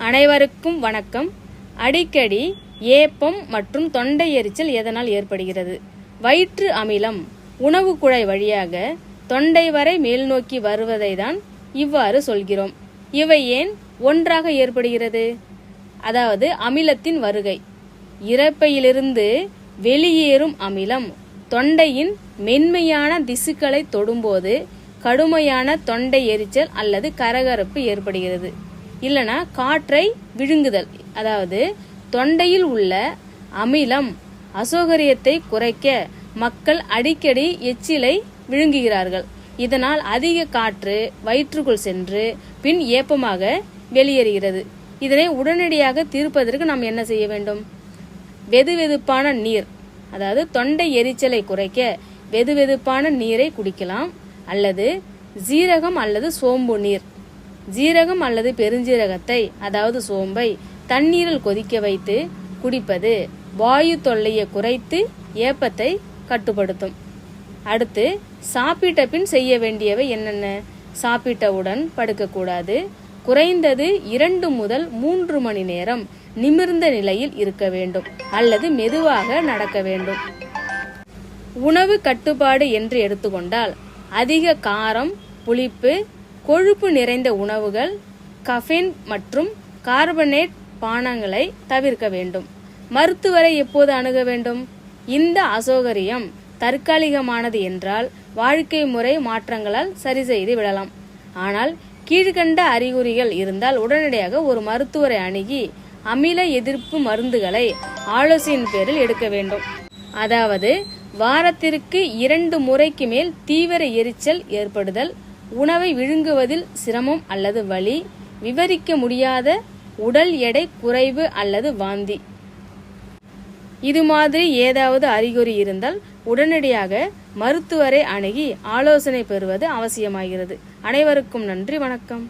அனைவருக்கும் வணக்கம். அடிக்கடி ஏப்பம் மற்றும் தொண்டை எரிச்சல் எதனால் ஏற்படுகிறது? வயிற்று அமிலம் உணவு குழாய் வழியாக தொண்டை வரை மேல் நோக்கி வருவதை தான் இவ்வாறு சொல்கிறோம். இவை ஏன் ஒன்றாக ஏற்படுகிறது? அதாவது அமிலத்தின் வருகை. இரைப்பையிலிருந்து வெளியேறும் அமிலம் தொண்டையின் மென்மையான திசுக்களை தொடும்போது கடுமையான தொண்டை எரிச்சல் அல்லது கரகரப்பு ஏற்படுகிறது. இல்லைனா காற்றை விழுங்குதல், அதாவது தொண்டையில் உள்ள அமிலம் அசௌகரியத்தை குறைக்க மக்கள் அடிக்கடி எச்சிலை விழுங்குகிறார்கள். இதனால் அதிக காற்று வயிற்றுக்குள் சென்று பின் ஏப்பமாக வெளியேறுகிறது. இதனை உடனடியாக தீர்ப்பதற்கு நாம் என்ன செய்ய வேண்டும்? வெதுவெதுப்பான நீர், அதாவது தொண்டை எரிச்சலை குறைக்க வெதுவெதுப்பான நீரை குடிக்கலாம். அல்லது ஜீரகம் அல்லது சோம்பு நீர். ஜீரகம் அல்லது பெருஞ்சீரகத்தை, அதாவது சோம்பை தண்ணீரில் கொதிக்க வைத்து குடிப்பது வாயு தொல்லையை குறைத்து ஏப்பத்தை கட்டுப்படுத்தும். அடுத்து சாப்பிட்ட பின் செய்ய வேண்டியவை என்னென்ன? சாப்பிட்டவுடன் படுக்கக்கூடாது. குறைந்தது 2 முதல் 3 மணி நேரம் நிமிர்ந்த நிலையில் இருக்க வேண்டும் அல்லது மெதுவாக நடக்க வேண்டும். உணவு கட்டுப்பாடு என்று எடுத்துக்கொண்டால் அதிக காரம், புளிப்பு, கொழுப்பு நிறைந்த உணவுகள், கஃபைன் மற்றும் கார்பனேட் பானங்களை தவிர்க்க வேண்டும். மருத்துவரை எப்போது அணுக வேண்டும்? இந்த அசௌகரியம் தற்காலிகமானது என்றால் வாழ்க்கை முறை மாற்றங்களால் சரி செய்து விடலாம். ஆனால் கீழ்கண்ட அறிகுறிகள் இருந்தால் உடனடியாக ஒரு மருத்துவரை அணுகி அமில எதிர்ப்பு மருந்துகளை ஆலோசனையின் பேரில் எடுக்க வேண்டும். அதாவது வாரத்திற்கு 2 முறைக்கு மேல் தீவிர எரிச்சல் ஏற்படுதல், உணவை விழுங்குவதில் சிரமம் அல்லது வலி, விவரிக்க முடியாத உடல் எடை குறைவு அல்லது வாந்தி, இது மாதிரி ஏதாவது அறிகுறி இருந்தால் உடனடியாக மருத்துவரை அணுகி ஆலோசனை பெறுவது அவசியமாகிறது. அனைவருக்கும் நன்றி, வணக்கம்.